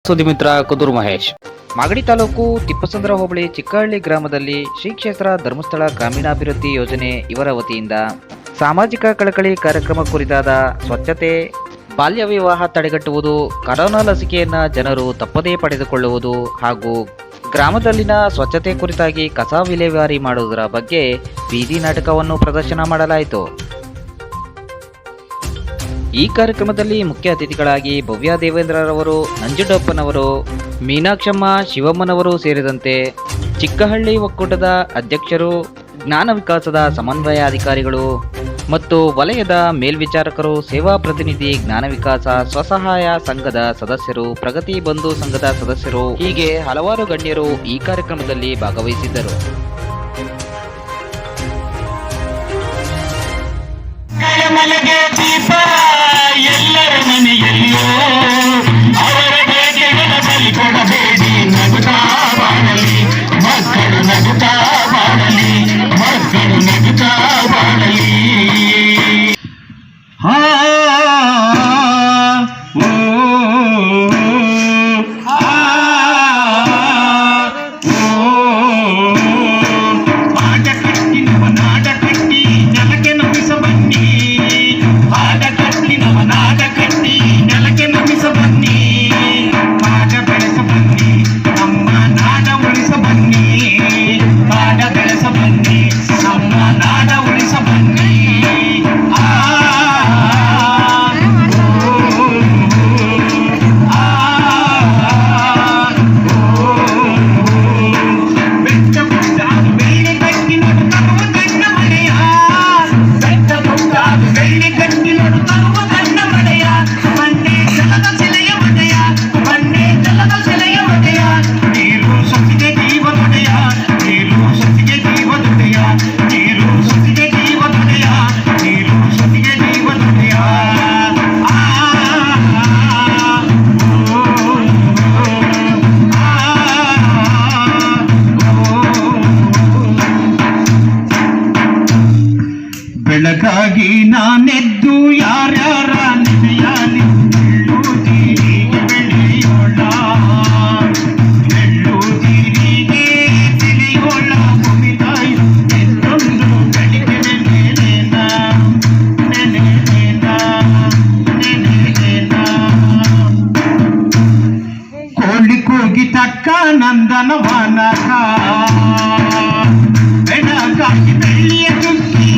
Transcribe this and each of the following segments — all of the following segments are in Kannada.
ಸುದ್ದಿಮಿತ್ರ ಕುದೂರು ಮಹೇಶ್. ಮಾಗಡಿ ತಾಲೂಕು ತಿಪ್ಪಸಂದ್ರ ಹೋಬಳಿ ಚಿಕ್ಕಹಳ್ಳಿ ಗ್ರಾಮದಲ್ಲಿ ಶ್ರೀ ಕ್ಷೇತ್ರ ಧರ್ಮಸ್ಥಳ ಗ್ರಾಮೀಣಾಭಿವೃದ್ಧಿ ಯೋಜನೆ ಇವರ ವತಿಯಿಂದ ಸಾಮಾಜಿಕ ಕಳಕಳಿ ಕಾರ್ಯಕ್ರಮ ಕುರಿತಾದ ಸ್ವಚ್ಛತೆ, ಬಾಲ್ಯ ವಿವಾಹ ತಡೆಗಟ್ಟುವುದು, ಕರೋನಾ ಲಸಿಕೆಯನ್ನು ಜನರು ತಪ್ಪದೇ ಪಡೆದುಕೊಳ್ಳುವುದು ಹಾಗೂ ಗ್ರಾಮದಲ್ಲಿನ ಸ್ವಚ್ಛತೆ ಕುರಿತಾಗಿ ಕಸ ವಿಲೇವಾರಿ ಮಾಡುವುದರ ಬಗ್ಗೆ ಬೀದಿ ನಾಟಕವನ್ನು ಪ್ರದರ್ಶನ ಮಾಡಲಾಯಿತು. ಈ ಕಾರ್ಯಕ್ರಮದಲ್ಲಿ ಮುಖ್ಯ ಅತಿಥಿಗಳಾಗಿ ಭವ್ಯ ದೇವೇಂದ್ರರವರು, ನಂಜುಂಡಪ್ಪನವರು, ಮೀನಾಕ್ಷಮ್ಮ, ಶಿವಮ್ಮನವರು ಸೇರಿದಂತೆ ಚಿಕ್ಕಹಳ್ಳಿ ಒಕ್ಕೂಟದ ಅಧ್ಯಕ್ಷರು, ಜ್ಞಾನ ವಿಕಾಸದ ಸಮನ್ವಯಾಧಿಕಾರಿಗಳು ಮತ್ತು ವಲಯದ ಮೇಲ್ವಿಚಾರಕರು, ಸೇವಾ ಪ್ರತಿನಿಧಿ, ಜ್ಞಾನ ವಿಕಾಸ ಸ್ವಸಹಾಯ ಸಂಘದ ಸದಸ್ಯರು, ಪ್ರಗತಿ ಬಂಧು ಸಂಘದ ಸದಸ್ಯರು ಹೀಗೆ ಹಲವಾರು ಗಣ್ಯರು ಈ ಕಾರ್ಯಕ್ರಮದಲ್ಲಿ ಭಾಗವಹಿಸಿದ್ದರು. ಎಲ್ಲರ ಮನೆಯಲ್ಲಿಯೋ ಅವರ ಬೇಕೆಗಳ ಬಲಿ ಕೊಡಬೇಡಿ, ನಗುತ್ತಾ ಬಾಳಲಿ ಮಕ್ಕಳು, ನಗುತ್ತಾ ಬಾಳಲಿ ಮಕ್ಕಳು, ನಗುತ್ತಾ ಬಾಳಲಿ. ಆಟ ಕಟ್ಟಿ ನಮ್ಮ ನಾಟ ಕಟ್ಟಿ ನೆಲಕ್ಕೆ ನಮಿಸ ಬನ್ನಿ, ಆಟ ಕಟ್ಟಿ ನಮ್ಮ ನಾಟ ಕಟ್ಟಿ ನೆಲಕ್ಕೆ ನಮಿಸ ಬನ್ನಿ, ಆಟ ಬೆಳೆಸ ಬನ್ನಿ, ನಮ್ಮ ನಾಡ ಉಳಿಸ ಬನ್ನಿ, ಆಟ ಬೆಳೆಸ ಬನ್ನಿ, ನಮ್ಮ ನಾಡ ಉಳಿಸ ಬನ್ನಿ. ಬೆಳಗಾಗಿ ನಾನೆದ್ದು ಯಾರ್ಯಾರ ನೆನೆಯಾಲಿ ಎಳ್ಳುತ್ತೀರಿಗೆ ಬೆಳೆಯೋಳ, ಎಳ್ಳುತ್ತೀರಿಗೆ ತಿಳಿಯೋಳ ಭೂಮಿತಾಯಿ ಎಂದೊಂದು ಬೆಳಿಗ್ಗೆ ನೆನೆನೇನ ನೆನೆನೇನ ನೆನೆನೇನ. ಕೋಳಿ ಕೂಗಿ ತಕ್ಕ ನಂದನವನಕ ಬೆಳಗಾಗಿ ಬೆಳ್ಳಿಯ ಚುಕ್ಕಿ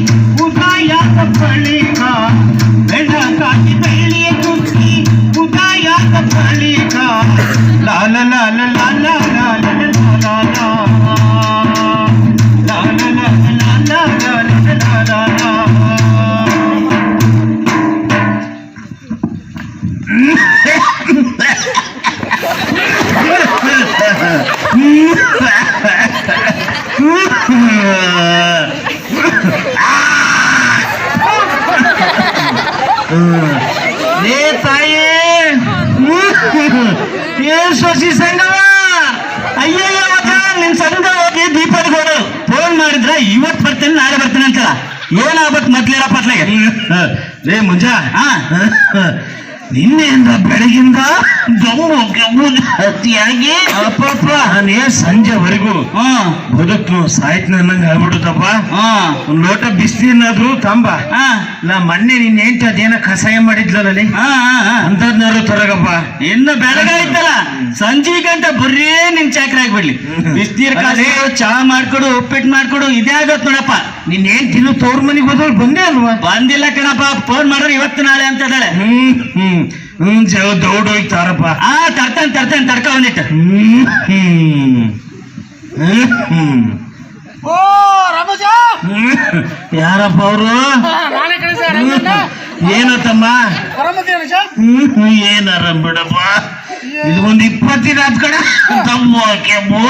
ಉದಯದ ಬಳಿಕ, ಬೆಳಗಾಗಿ ಬೆಳ್ಳಿಯ ಚುಕ್ಕಿ ಉದಯದ ಬಳಿಕ, ಲಾಲ ಲಾಲ ಲಾಲ ಲಾಲ ಲಾಲ ಲಾಲ ಲಾಲ ಲಾಲ. ಏ ತಾಯಿ, ಏನ್ ಸೊಸಿ ಸಂಗವ, ಅಯ್ಯಯ್ಯ ನಿನ್ ಸಂಘ ಹೋಗಿ ದೀಪದ ಹೋರು ಫೋನ್ ಮಾಡಿದ್ರ ಇವತ್ತು ಬರ್ತೇನೆ ನಾಳೆ ಬರ್ತೇನೆ ಅಂತಲ್ಲ, ಏನಾಗ್ಬೇಕು ಮೊದ್ಲಿರ ಪತ್ಲೆಗೆ. ರೇ ಮುಂಜಾ, ನಿನ್ನೆಯಿಂದ ಬೆಳಗಿಂದ ಗಮ್ಮು ಗಮ್ಮು ಅತಿಯಾಗಿ ಅಪ್ಪಪ್ಪ ನಾನೇ ಸಂಜೆವರೆಗೂ ಬದುಕು ಸಾಯ್ತು ನಂಗೆ ಆಗ್ಬಿಡುತ್ತಪ್ಪ. ಒಂದ್ ಲೋಟ ಬಿಸಿಲಿನಾದ್ರು ತಂಬ. ನಾ ಮೊನ್ನೆ ನಿನ್ನ ಹೆಂಡತಿ ಅದೇನ ಕಷಾಯ ಮಾಡಿದ್ಲಲ್ಲಿ ಅಂತದ್ನಾರು ತೊರಗಪ್ಪ. ಇನ್ನು ಬೆಳಗಾಯ್ತಲ್ಲ ಸಂಜೆ ಗಂಟ ಬರ್ರೇ ನಿನ್ ಚಾಕ್ರಿ ಆಗ್ಬಿಡ್ಲಿ, ಬಿಸಿನೀರ್ ಕಾಸಿ ಚಹಾ ಮಾಡ್ಕೊಡು, ಉಪ್ಪಿಟ್ಟು ಮಾಡ್ಕೊಡು, ಇದೇ ಆಗತ್ ನೋಡಪ್ಪ. ನಿನ್ ಹೆಂಡತಿನು ತವ್ರ ಮನೆಗೆ ಹೋದವ್ರು ಬಂದೇ ಅಲ್ವಾ? ಬಂದಿಲ್ಲ ಕಣಪ್ಪ, ಫೋನ್ ಮಾಡೋರು ಇವತ್ತು ನಾಳೆ ಅಂತ ಇದ್ದಾಳೆ. ದೌಡ್ ಹೋಗ್ತಾರಪ್ಪ. ತರ್ತಾನೆ ತರ್ಕ ಒಂದಿಟ್ಟು. ಯಾರಪ್ಪ ಅವರು? ಏನತ್ತಮ್ಮ? ಏನಾರ ಬಿಡಪ್ಪ, ಇದು ಒಂದು 20 ದಿನ ಆದ ಕಡೆ ತಮ್ಮ ಕೆಮ್ಮು.